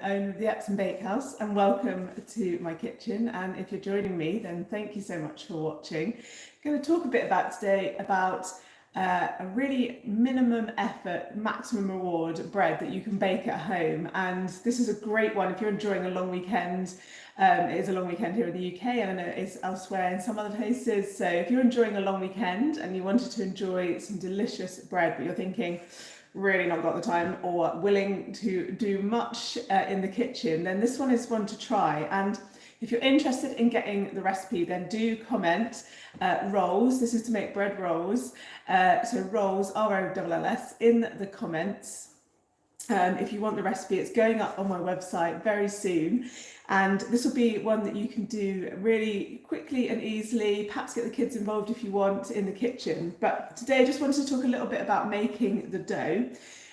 own the Epsom Bakehouse, and welcome to my kitchen. And if you're joining me, then thank you so much for watching. I'm going to talk a bit today about a really minimum effort, maximum reward bread that you can bake at home. And this is a great one if you're enjoying a long weekend. It is a long weekend here in the UK, and I know it is elsewhere in some other places. So if you're enjoying a long weekend and you wanted to enjoy some delicious bread, but you're thinking, really not got the time or willing to do much in the kitchen, then this one is one to try. And if you're interested in getting the recipe, then do comment rolls. This is to make bread rolls. So rolls, R-O-L-L-S, in the comments. If you want the recipe, it's going up on my website very soon. And this will be one that you can do really quickly and easily, perhaps get the kids involved if you want in the kitchen. But today I just wanted to talk a little bit about making the dough,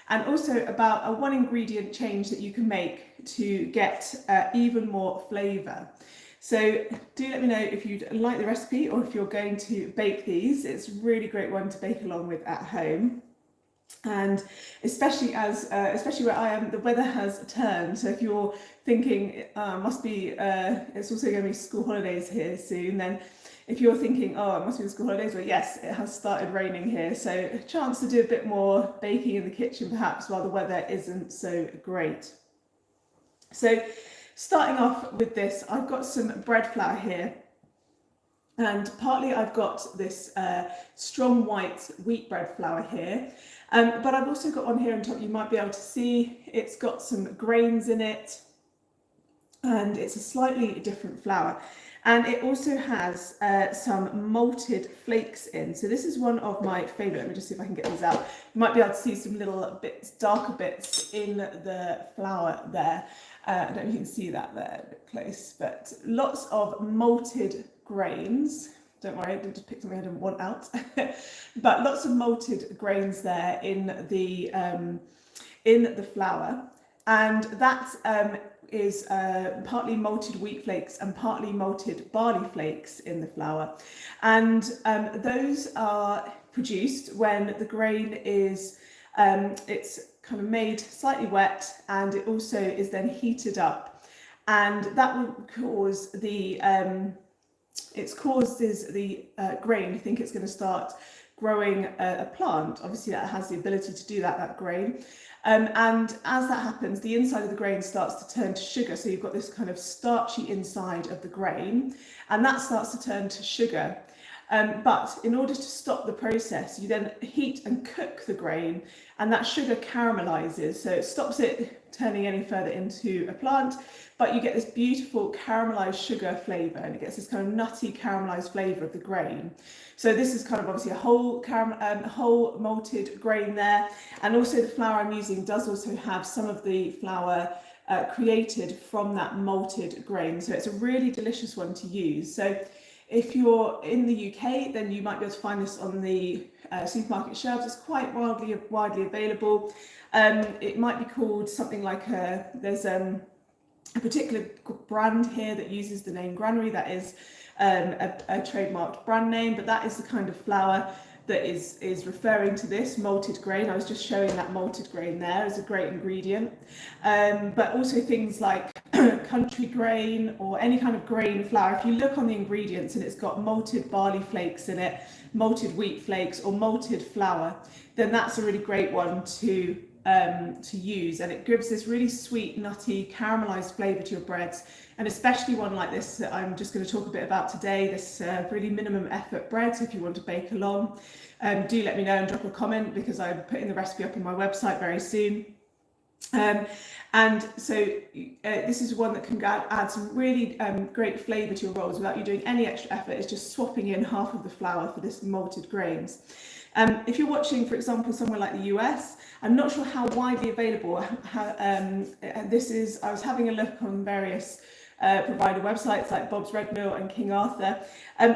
and also about a one ingredient change that you can make to get even more flavour. So do let me know if you'd like the recipe or if you're going to bake these. It's a really great one to bake along with at home. And especially where I am, the weather has turned. So if you're thinking it's also going to be school holidays here soon, then if you're thinking, oh, it must be the school holidays, well, yes, it has started raining here, so a chance to do a bit more baking in the kitchen perhaps while the weather isn't so great. So starting off with this, I've got some bread flour here. And partly I've got this strong white wheat bread flour here, but I've also got on here on top, you might be able to see, it's got some grains in it, and it's a slightly different flour. And it also has some malted flakes in. So this is one of my favourite. Let me just see if I can get these out. You might be able to see some little bits, darker bits in the flour there. I don't know if you can see that there a bit close, but lots of malted grains. Don't worry, I didn't just pick something I didn't want out. But lots of malted grains there in the flour, and that is partly malted wheat flakes and partly malted barley flakes in the flour, and those are produced when the grain is it's kind of made slightly wet, and it also is then heated up, and that will cause the it causes the grain to think it's going to start growing a plant. Obviously that has the ability to do that grain. And as that happens, the inside of the grain starts to turn to sugar. So you've got this kind of starchy inside of the grain, and that starts to turn to sugar. But in order to stop the process, you then heat and cook the grain, and that sugar caramelizes. So it stops it turning any further into a plant, but you get this beautiful caramelized sugar flavor, and it gets this kind of nutty caramelized flavor of the grain. So this is kind of obviously a whole malted grain there. And also the flour I'm using does also have some of the flour created from that malted grain. So it's a really delicious one to use. So if you're in the UK, then you might be able to find this on the supermarket shelves. It's quite widely available. It might be called something like there's a particular brand here that uses the name Granary. That is a trademarked brand name, but that is the kind of flour that is referring to this malted grain. I was just showing that malted grain there as a great ingredient. But also things like country grain or any kind of grain flour. If you look on the ingredients and it's got malted barley flakes in it, malted wheat flakes, or malted flour, then that's a really great one to use, and it gives this really sweet, nutty, caramelized flavor to your breads, and especially one like this that I'm just going to talk a bit about today, this really minimum effort bread. So if you want to bake along, do let me know and drop a comment, because I'm putting the recipe up on my website very soon. And so this is one that can add some really great flavour to your rolls without you doing any extra effort. It's just swapping in half of the flour for this malted grains. If you're watching, for example, somewhere like the US, I'm not sure how widely available this is. I was having a look on various provider websites like Bob's Red Mill and King Arthur.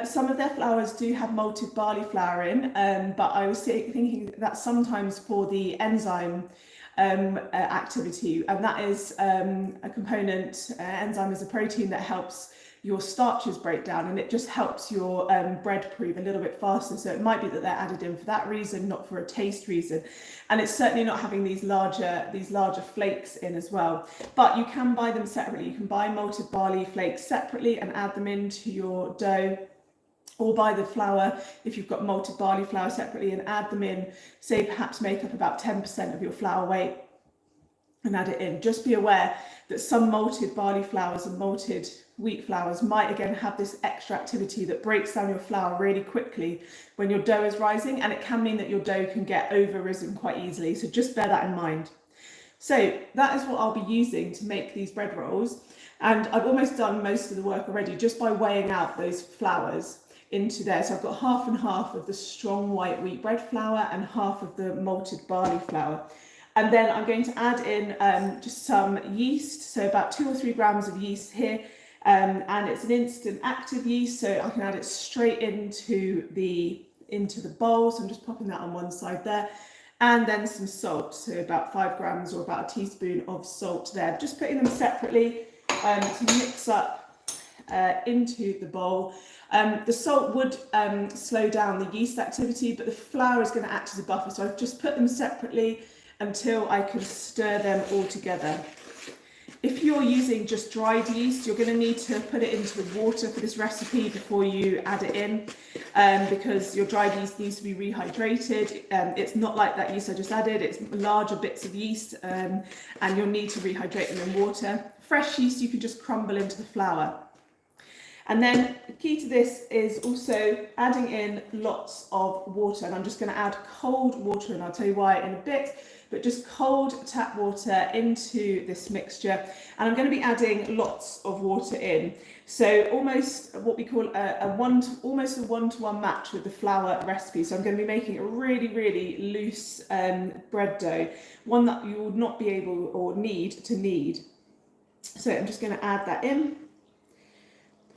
Some of their flours do have malted barley flour in, but I was thinking that sometimes for the enzyme activity, and that is a component. Enzyme is a protein that helps your starches break down, and it just helps your bread prove a little bit faster. So it might be that they're added in for that reason, not for a taste reason. And it's certainly not having these larger flakes in as well. But you can buy them separately. You can buy malted barley flakes separately and add them into your dough, or buy the flour if you've got malted barley flour separately and add them in, say perhaps make up about 10% of your flour weight and add it in. Just be aware that some malted barley flours and malted wheat flours might again have this extra activity that breaks down your flour really quickly when your dough is rising, and it can mean that your dough can get over risen quite easily. So just bear that in mind. So that is what I'll be using to make these bread rolls, and I've almost done most of the work already just by weighing out those flours into there. So I've got half and half of the strong white wheat bread flour and half of the malted barley flour. And then I'm going to add in just some yeast, so about 2 or 3 grams of yeast here, and it's an instant active yeast, so I can add it straight into the bowl. So I'm just popping that on one side there, and then some salt, so about 5 grams or about a teaspoon of salt there. Just putting them separately to mix up into the bowl. The salt would slow down the yeast activity, but the flour is going to act as a buffer. So I've just put them separately until I can stir them all together. If you're using just dried yeast, you're going to need to put it into the water for this recipe before you add it in, because your dried yeast needs to be rehydrated. It's not like that yeast I just added, it's larger bits of yeast, and you'll need to rehydrate them in water. Fresh yeast you can just crumble into the flour. And then the key to this is also adding in lots of water, and I'm just going to add cold water, and I'll tell you why in a bit, but just cold tap water into this mixture. And I'm going to be adding lots of water in, so almost what we call almost a one-to-one match with the flour recipe. So I'm going to be making a really loose bread dough, one that you would not be able or need to knead. So I'm just going to add that in.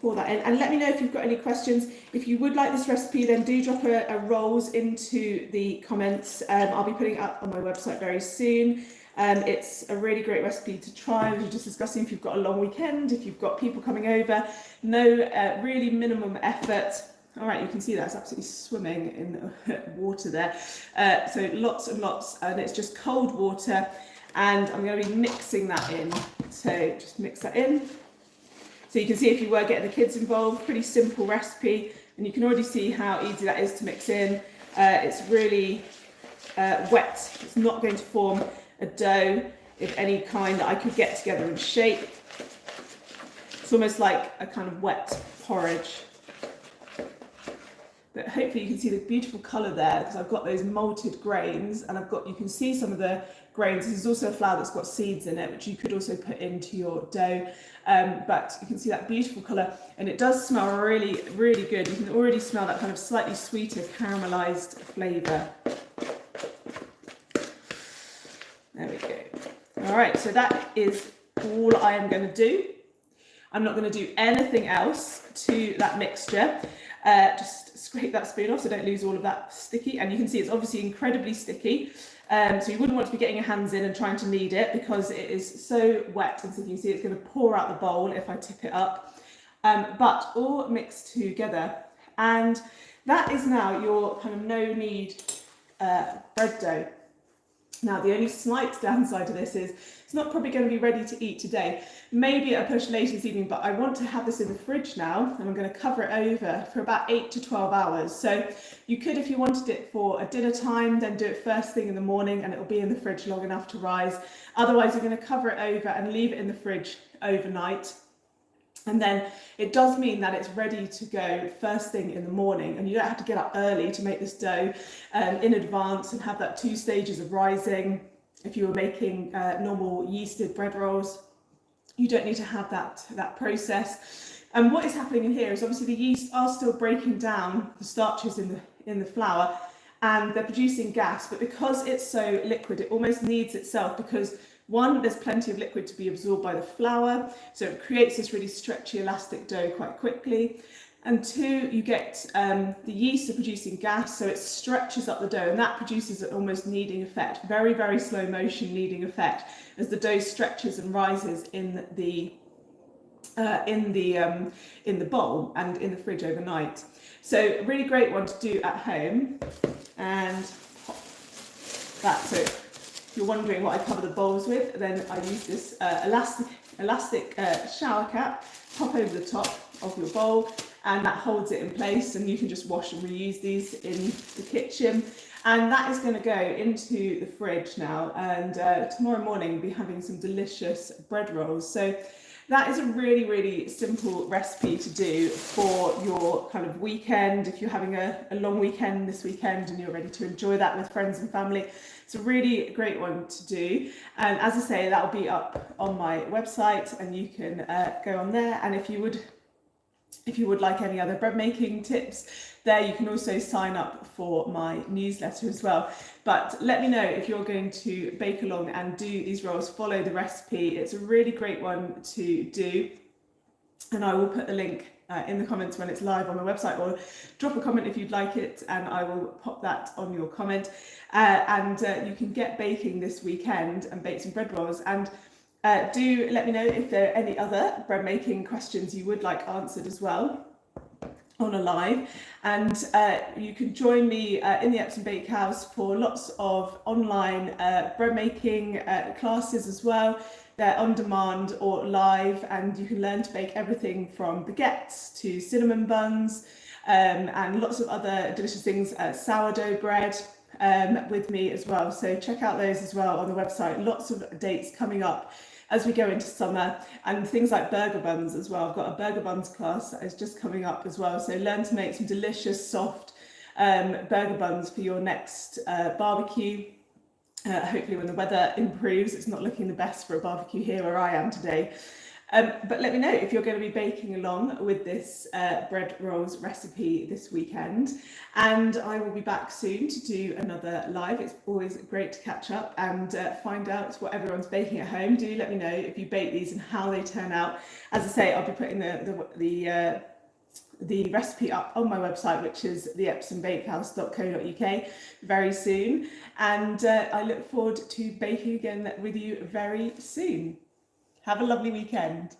Pour that in, and let me know if you've got any questions. If you would like this recipe, then do drop a rolls into the comments. I'll be putting it up on my website very soon. It's a really great recipe to try. We were just discussing if you've got a long weekend, if you've got people coming over, really minimum effort. All right, you can see that's absolutely swimming in the water there. So lots and lots, and it's just cold water, and I'm going to be mixing that in. So just mix that in. So you can see if you were getting the kids involved, pretty simple recipe, and you can already see how easy that is to mix in. It's really wet. It's not going to form a dough of any kind that I could get together and shape. It's almost like a kind of wet porridge. But hopefully you can see the beautiful colour there, because I've got those malted grains, and you can see some of the grains. This is also a flour that's got seeds in it, which you could also put into your dough. But you can see that beautiful colour, and it does smell really good. You can already smell that kind of slightly sweeter caramelised flavour. There we go. All right, so that is all I am going to do. I'm not going to do anything else to that mixture. Just scrape that spoon off so don't lose all of that sticky, and you can see it's obviously incredibly sticky. So you wouldn't want to be getting your hands in and trying to knead it, because it is so wet, and so you can see it's going to pour out the bowl if I tip it up. But all mixed together, and that is now your kind of no-knead bread dough. Now, the only slight downside to this is it's not probably going to be ready to eat today. Maybe at a push later this evening, but I want to have this in the fridge now, and I'm going to cover it over for about 8 to 12 hours. So you could, if you wanted it for a dinner time, then do it first thing in the morning, and it'll be in the fridge long enough to rise. Otherwise, you're going to cover it over and leave it in the fridge overnight. And then it does mean that it's ready to go first thing in the morning, and you don't have to get up early to make this dough in advance and have that 2 stages of rising. If you were making normal yeasted bread rolls, you don't need to have that process. And what is happening in here is obviously the yeast are still breaking down the starches in the flour, and they're producing gas, but because it's so liquid, it almost kneads itself, because one, there's plenty of liquid to be absorbed by the flour, so it creates this really stretchy, elastic dough quite quickly. And 2, you get the yeast are producing gas, so it stretches up the dough, and that produces an almost kneading effect, very slow motion kneading effect, as the dough stretches and rises in the in the bowl and in the fridge overnight. So a really great one to do at home. And pop that. So if you're wondering what I cover the bowls with, then I use this elastic shower cap, pop over the top of your bowl, and that holds it in place, and you can just wash and reuse these in the kitchen. And that is going to go into the fridge now, and tomorrow morning we'll be having some delicious bread rolls. So that is a really, really simple recipe to do for your kind of weekend. If you're having a long weekend this weekend and you're ready to enjoy that with friends and family, it's a really great one to do. And as I say, that will be up on my website, and you can go on there. And if you would like any other bread making tips, there you can also sign up for my newsletter as well. But let me know if you're going to bake along and do these rolls, follow the recipe. It's a really great one to do. And I will put the link in the comments when it's live on the website, or drop a comment if you'd like it, and I will pop that on your comment. And you can get baking this weekend and bake some bread rolls. And do let me know if there are any other bread making questions you would like answered as well on a live. And you can join me in the Epsom Bakehouse for lots of online bread making classes as well. They're on demand or live, and you can learn to bake everything from baguettes to cinnamon buns, and lots of other delicious things, sourdough bread, with me as well. So check out those as well on the website. Lots of dates coming up as we go into summer, and things like burger buns as well. I've got a burger buns class that is just coming up as well. So learn to make some delicious, soft burger buns for your next barbecue. Hopefully when the weather improves. It's not looking the best for a barbecue here where I am today. But let me know if you're going to be baking along with this bread rolls recipe this weekend. And I will be back soon to do another live. It's always great to catch up and find out what everyone's baking at home. Do let me know if you bake these and how they turn out. As I say, I'll be putting the recipe up on my website, which is theepsombakehouse.co.uk, very soon. And I look forward to baking again with you very soon. Have a lovely weekend.